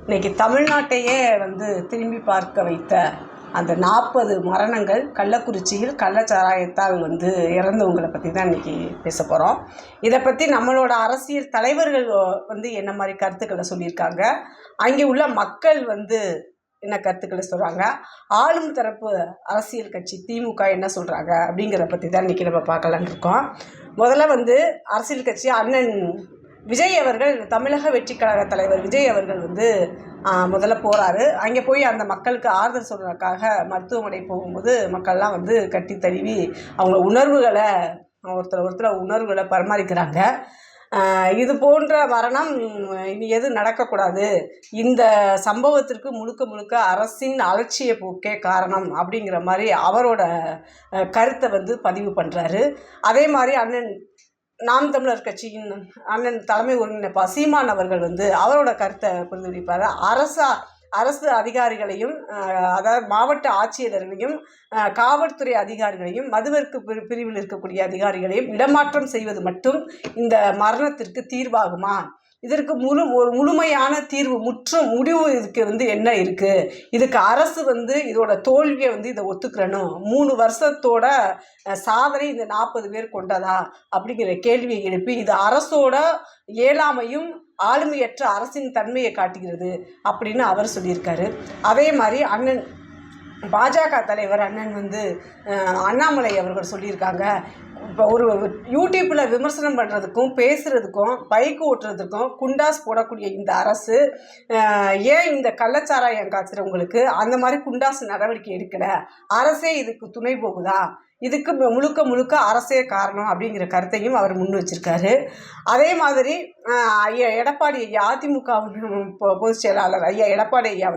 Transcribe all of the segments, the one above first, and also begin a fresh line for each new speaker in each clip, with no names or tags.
இன்னைக்கு தமிழ்நாட்டையே திரும்பி பார்க்க வைத்த அந்த 40 மரணங்கள் கள்ளக்குறிச்சியில் கள்ளச்சாராயத்தால் இறந்தவங்களை பற்றி தான் இன்றைக்கி பேச போகிறோம். இதை பற்றி நம்மளோட அரசியல் தலைவர்கள் என்ன மாதிரி கருத்துக்களை சொல்லியிருக்காங்க, அங்கே உள்ள மக்கள் என்ன கருத்துக்களை சொல்கிறாங்க, ஆளும் தரப்பு அரசியல் கட்சி திமுக என்ன சொல்கிறாங்க அப்படிங்கிறத பற்றி தான் இன்றைக்கி நம்ம பார்க்கலான்னு இருக்கோம். முதல்ல அரசியல் கட்சி அண்ணன் விஜய் அவர்கள், தமிழக வெற்றி கழக தலைவர் விஜய் அவர்கள் முதல்ல போகிறாரு. அங்கே போய் அந்த மக்களுக்கு ஆறுதல் சொல்கிறதுக்காக மருத்துவமனை போகும்போது மக்கள்லாம் கட்டி தழுவி அவங்க ஒருத்தர் உணர்வுகளை பரிமாறிக்கிறாங்க. இது போன்ற மரணம் இனி எதுவும் நடக்கக்கூடாது, இந்த சம்பவத்திற்கு முழுக்க அரசின் அலட்சிய போக்கே காரணம் அப்படிங்கிற மாதிரி அவரோட கருத்தை பதிவு பண்ணுறாரு. அதே மாதிரி அண்ணன் நாம் தமிழர் கட்சியின் அண்ணன் தலைமை ஒருங்கிணைப்பாளர் சீமான் அவர்கள் அவரோட கருத்தை பிரதிபலிப்பார். அரசு அதிகாரிகளையும், அதாவது மாவட்ட ஆட்சியர்களையும், காவல்துறை அதிகாரிகளையும், மதுவிலக்கு பிரிவில் இருக்கக்கூடிய அதிகாரிகளையும் இடமாற்றம் செய்வது மட்டும் இந்த மரணத்திற்கு தீர்வாகுமா? இதற்கு முழுமையான தீர்வு, முடிவு இதுக்கு என்ன இருக்குது? இதுக்கு அரசு இதோட தோல்வியை இதை ஒத்துக்கிறணும். 3 வருஷத்தோட சாதனை இந்த 40 பேர் கொண்டதா அப்படிங்கிற கேள்வியை எழுப்பி இது அரசோட இயலாமையும் ஆளுமையற்ற அரசின் தன்மையை காட்டுகிறது அப்படின்னு அவர் சொல்லியிருக்காரு. அதே மாதிரி அண்ணன் பாஜக தலைவர் அண்ணன் அண்ணாமலை அவர்கள் சொல்லியிருக்காங்க, இப்போ ஒரு யூடியூப்பில் விமர்சனம் பண்ணுறதுக்கும் பேசுகிறதுக்கும் பைக்கு ஓட்டுறதுக்கும் குண்டாஸ் போடக்கூடிய இந்த அரசு ஏன் இந்த கள்ளச்சாராயம் காய்ச்சுறவங்களுக்கு அந்த மாதிரி குண்டாஸ் நடவடிக்கை எடுக்கலை? அரசே இதுக்கு துணை போகுதா? இதுக்கு முழுக்க அரசே காரணம் அப்படிங்கிற கருத்தையும் அவர் முன் வச்சிருக்காரு. அதே மாதிரி எடப்பாடி ஐயா, அதிமுக பொதுச் செயலாளர் ஐயா எடப்பாடி ஐயா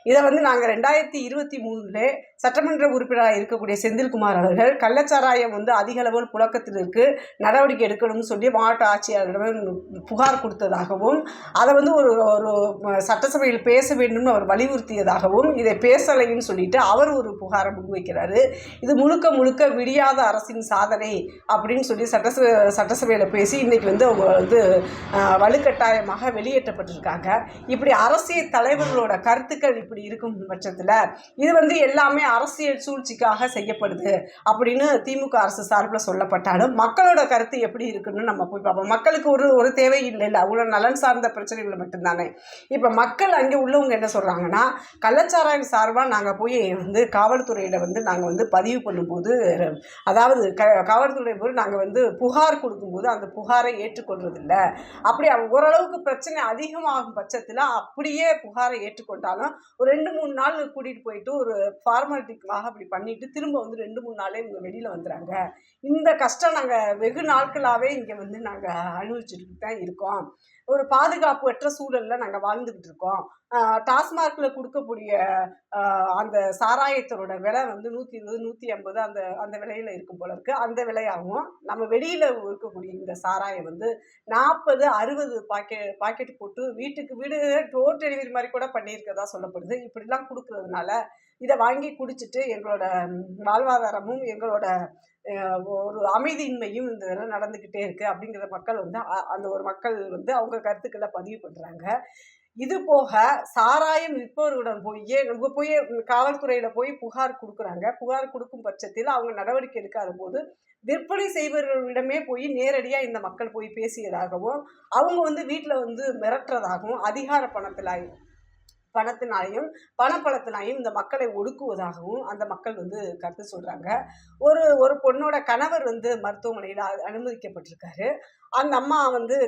இதை நாங்கள் 2023 சட்டமன்ற உறுப்பினராக இருக்கக்கூடிய செந்தில்குமார் அவர்கள் கள்ளச்சாராயம் அதிக அளவில் புழக்கத்தில் இருக்குது, நடவடிக்கை எடுக்கணும்னு சொல்லி மாவட்ட ஆட்சியாளரிடம் புகார் கொடுத்ததாகவும், அதை ஒரு சட்டசபையில் பேச வேண்டும்னு அவர் வலியுறுத்தியதாகவும், இதை பேசலைன்னு சொல்லிட்டு அவர் ஒரு புகாரை முன்வைக்கிறாரு. இது முழுக்க விடியாத அரசின் சாதனை அப்படின்னு சொல்லி சட்டசபையில் பேசி இன்றைக்கி அவங்க வலுக்கட்டாயமாக வெளியேற்றப்பட்டிருக்காங்க. இப்படி அரசியல் தலைவர்களோட கருத்துக்கள் இப்படி இருக்கும் பட்சத்தில் இது எல்லாமே அரசியல் சூழ்ச்சிக்காக செய்யப்படுது அப்படின்னு திமுக அரசு சார்பில் சொல்லப்பட்டாலும் மக்களோட கருத்து எப்படி இருக்குன்னு நம்ம போய் பார்ப்போம். மக்களுக்கு ஒரு தேவை இல்லை, அவ்வளோ நலன் சார்ந்த பிரச்சனைகள் மட்டும்தானே. இப்போ மக்கள் அங்கே உள்ளவங்க என்ன சொல்கிறாங்கன்னா, கள்ளச்சாராயம் சார்பாக நாங்கள் போய் காவல்துறையில் நாங்கள் பதிவு பண்ணும்போது, அதாவது காவல்துறை போய் நாங்கள் புகார் கொடுக்கும்போது அந்த புகாரை ஏற்றுக்கொள்வதில்லை. அப்படி ஓரளவுக்கு பிரச்சனை அதிகமாகும் பட்சத்தில் அப்படியே புகாரை ஏற்றுக்கொண்டாலும் ஒரு 2-3 நாள் கூட்டிகிட்டு போயிட்டு ஒரு ஃபார்மாலிட்டிக்காக அப்படி பண்ணிட்டு திரும்ப 2-3 நாளே இவங்க வெளியில் வந்துடுறாங்க. இந்த கஷ்டம் நாங்கள் வெகு நாட்களாகவே இங்கே நாங்கள் அனுபவிச்சுட்டு தான் இருக்கோம். ஒரு பாதுகாப்பற்ற சூழலில் நாங்கள் வாழ்ந்துக்கிட்டு இருக்கோம். டாஸ்மார்க்கில் கொடுக்கக்கூடிய அந்த சாராயத்தோட விலை 120, 150 அந்த விலையில் இருக்கும் போல இருக்குது. அந்த விலையாகவும் நம்ம வெளியில் இருக்கக்கூடிய இந்த சாராயம் 40, 60 பாக்கெட் போட்டு வீட்டுக்கு வீடு டோர் டெலிவரி மாதிரி கூட பண்ணியிருக்கதா சொல்லப்படுது. இப்படிலாம் கொடுக்கறதுனால இதை வாங்கி குடிச்சிட்டு எங்களோட வாழ்வாதாரமும் எங்களோட ஒரு அமைதியின்மையும் இந்த இதெல்லாம் நடந்துக்கிட்டே இருக்குது அப்படிங்கிற மக்கள் அந்த ஒரு மக்கள் அவங்க கருத்துக்களை பதிவு பண்ணுறாங்க. இது போக சாராயம் விற்பவர்களிடம் போய் காவல்துறையில் போய் புகார் கொடுக்குறாங்க. புகார் கொடுக்கும் பட்சத்தில் அவங்க நடவடிக்கை எடுக்காத போது விற்பனை செய்பவர்களிடமே போய் நேரடியாக இந்த மக்கள் போய் பேசியதாகவும், அவங்க வீட்டில் மிரட்டுறதாகவும், அதிகார பணத்தினாலையும் பணப்பலத்தினாலையும் இந்த மக்களை ஒடுக்குவதாகவும் அந்த மக்கள் கருத்து சொல்கிறாங்க. ஒரு பொண்ணோட கணவர் மருத்துவமனையில் அனுமதிக்கப்பட்டிருக்காரு. அந்த அம்மா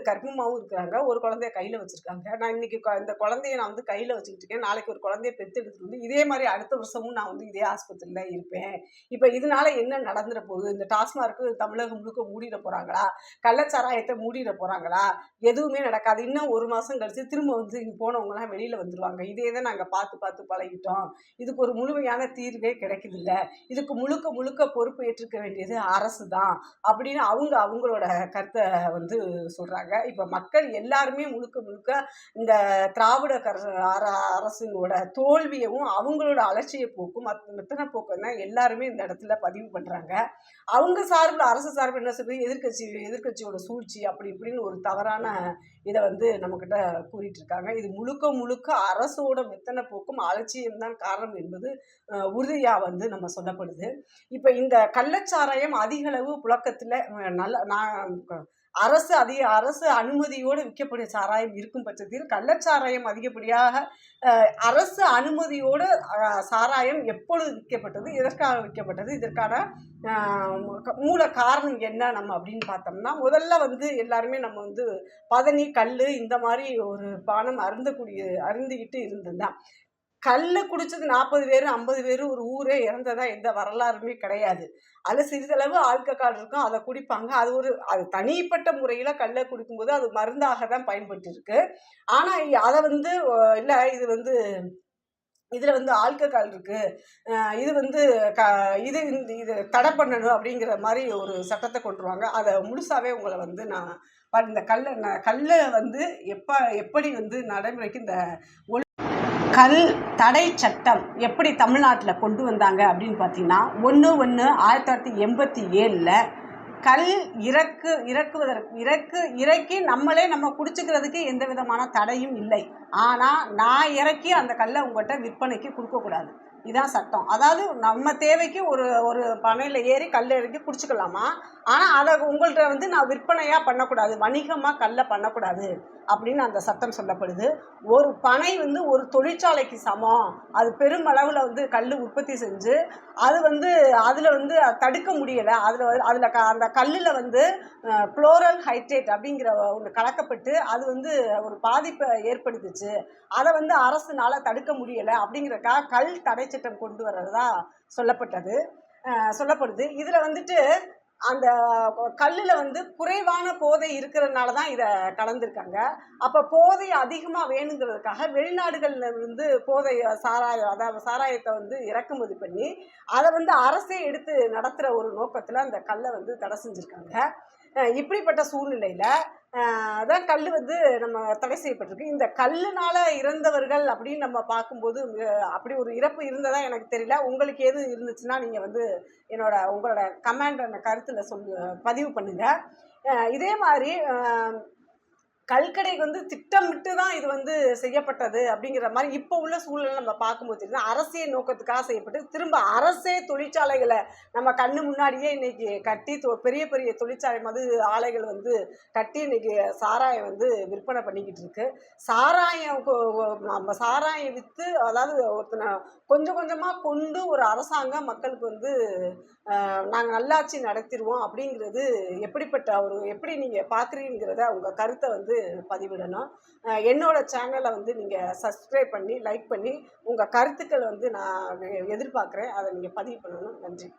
கர்ப்பமாகவும் இருக்கிறாங்க, ஒரு குழந்தைய கையில் வச்சுருக்காங்க. நான் இன்றைக்கி இந்த குழந்தைய நான் கையில் வச்சுக்கிட்டு இருக்கேன், நாளைக்கு ஒரு குழந்தைய பெற்றெடுத்துட்டு இதே மாதிரி அடுத்த வருஷமும் நான் இதே ஆஸ்பத்திரியில் இருப்பேன். இப்போ இதனால என்ன நடந்துட போகுது? இந்த டாஸ்மார்க்கு தமிழகம் முழுக்க மூடிட போகிறாங்களா? கள்ளச்சாராயத்தை மூடிட போகிறாங்களா? எதுவுமே நடக்காது. இன்னும் 1 மாதம் கழிச்சு திரும்ப இங்கே போனவங்கலாம் வெளியில் வந்துடுவாங்க. இதே தான் நாங்கள் பார்த்து பழகிட்டோம். இதுக்கு ஒரு முழுமையான தீர்வே கிடைக்குதில்ல. இதுக்கு முழுக்க பொறுப்பு ஏற்றுக்க வேண்டியது அரசு தான் அப்படின்னு அவங்களோட கருத்தை வந்து சொல்கிறாங்க. இப்போ மக்கள் எல்லாருமே முழுக்க முழுக்க இந்த திராவிட அரசினோட தோல்வியவும் அவங்களோட அலட்சிய போக்கும் மெத்தன போக்கும் தான் எல்லாருமே இந்த இடத்துல பதிவு பண்ணுறாங்க. அவங்க சார்பில் அரசு சார்பில் என்ன சொல்றது, எதிர்க்கட்சியோட சூழ்ச்சி அப்படி இப்படின்னு ஒரு தவறான இதை வந்து நம்மக்கிட்ட கூறிட்டு இருக்காங்க. இது முழுக்க முழுக்க அரசோட மெத்தன போக்கும் அலட்சியம் தான் காரணம் என்பது உறுதியாக வந்து நம்ம சொல்லப்படுது. இப்போ இந்த கள்ளச்சாராயம் அதிக அளவு புழக்கத்தில் நல்ல நான் அரசு அனுமதியோடு விற்கக்கூடிய சாராயம் இருக்கும் பட்சத்தில் கள்ளச்சாராயம் அதிகப்படியாக அரசு அனுமதியோடு சாராயம் எப்பொழுது விற்கப்பட்டது, எதற்காக விற்கப்பட்டது, இதற்கான மூல காரணம் என்ன நம்ம அப்படின்னு பார்த்தோம்னா, முதல்ல வந்து எல்லாருமே நம்ம வந்து பதனி கல் இந்த மாதிரி ஒரு பானம் அருந்திக்கிட்டு இருந்ததுதான். கல்லை குடிச்சது 40 பேர் 50 பேர் ஒரு ஊரே இறந்ததா எந்த வரலாறுமே கிடையாது. அதில் சிறிதளவு ஆல்கஹால் இருக்கும், அதை குடிப்பாங்க. அது தனிப்பட்ட முறையில் கல்லை குடிக்கும்போது அது மருந்தாக தான் பயன்பட்டு இருக்கு. ஆனால் அதை வந்து இல்லை இது வந்து இதில் வந்து ஆல்கஹால் இருக்கு, இது வந்து இது தடை பண்ணணும் அப்படிங்கிற மாதிரி ஒரு சட்டத்தை கொண்டுருவாங்க. அதை முழுசாவே உங்களை வந்து நான் இந்த கல்லை வந்து எப்படி வந்து நடைமுறைக்கு இந்த கல் தடை சட்டம் எப்படி தமிழ்நாட்டில் கொண்டு வந்தாங்க அப்படின்னு பார்த்தீங்கன்னா, 1/1/1987 கல் இறக்கி நம்ம குடிச்சுக்கிறதுக்கு எந்த விதமான தடையும் இல்லை. ஆனால் நான் இறக்கி அந்த கல்லை உங்கள்கிட்ட விற்பனைக்கு கொடுக்கக்கூடாது. இதான் சட்டம். அதாவது நம்ம தேவைக்கு ஒரு பனையில் ஏறி கல் இறக்கி குடிச்சுக்கலாமா, ஆனால் அதை உங்கள்கிட்ட வந்து நான் விற்பனையாக பண்ணக்கூடாது, வணிகமாக கல்லை பண்ணக்கூடாது அப்படின்னு அந்த சட்டம் சொல்லப்படுது. ஒரு பனை வந்து ஒரு தொழிற்சாலைக்கு சமம். அது பெருமளவில் வந்து கல் உற்பத்தி செஞ்சு அது வந்து அதில் வந்து தடுக்க முடியலை. அதில் அந்த கல்லில் வந்து குளோரல் ஹைட்ரேட் அப்படிங்கிற ஒன்று கலக்கப்பட்டு அது வந்து ஒரு பாதிப்பை ஏற்படுத்துச்சு. அதை வந்து அரசுனால தடுக்க முடியலை அப்படிங்கிறக்காக கல் தடை சட்டம் கொண்டு வர்றதா சொல்லப்படுது. இதில் வந்துட்டு அந்த கல்லில் வந்து குறைவான போதை இருக்கிறதுனால தான் இதை கலந்துருக்காங்க. அப்போ போதை அதிகமாக வேணுங்கிறதுக்காக வெளிநாடுகளில் இருந்து சாராயத்தை வந்து இறக்குமதி பண்ணி அதை வந்து அரசே எடுத்து நடத்துகிற ஒரு நோக்கத்தில் அந்த கல்லை வந்து தடை செஞ்சுருக்காங்க. இப்படிப்பட்ட சூழ்நிலையில் அதான் கல் வந்து நம்ம தடை செய்யப்பட்டிருக்கு. இந்த கல்லுனால இறந்தவர்கள் அப்படின்னு நம்ம பார்க்கும்போது அப்படி ஒரு இறப்பு இருந்ததா எனக்கு தெரியல. உங்களுக்கு எது இருந்துச்சுன்னா நீங்கள் வந்து உங்களோட கமெண்ட் அந்த கருத்தில் பதிவு பண்ணுங்க. இதே மாதிரி கல்கடைக்கு வந்து திட்டமிட்டு தான் இது வந்து செய்யப்பட்டது அப்படிங்கிற மாதிரி இப்போ உள்ள சூழ்நிலை நம்ம பார்க்கும்போது அரசியல் நோக்கத்துக்காக செய்யப்பட்டு திரும்ப அரசே தொழிற்சாலைகளை நம்ம கண்ணு முன்னாடியே இன்னைக்கு கட்டி பெரிய பெரிய தொழிற்சாலை மது ஆலைகள் வந்து கட்டி இன்னைக்கு சாராயம் வந்து விற்பனை பண்ணிக்கிட்டு இருக்கு. நம்ம சாராயம் விற்று அதாவது கொஞ்சம் கொஞ்சமாக கொண்டு ஒரு அரசாங்கம் மக்களுக்கு வந்து நாங்கள் நல்லாட்சி நடத்திடுவோம் அப்படிங்கிறது எப்படி நீங்கள் பார்க்குறீங்கிறத உங்கள் கருத்தை வந்து பதிவிடணும். என்னோட சேனலை வந்து நீங்கள் சப்ஸ்கிரைப் பண்ணி லைக் பண்ணி உங்கள் கருத்துக்கள் வந்து நான் எதிர்பார்க்குறேன். அதை நீங்கள் பதிவு பண்ணணும். நன்றி.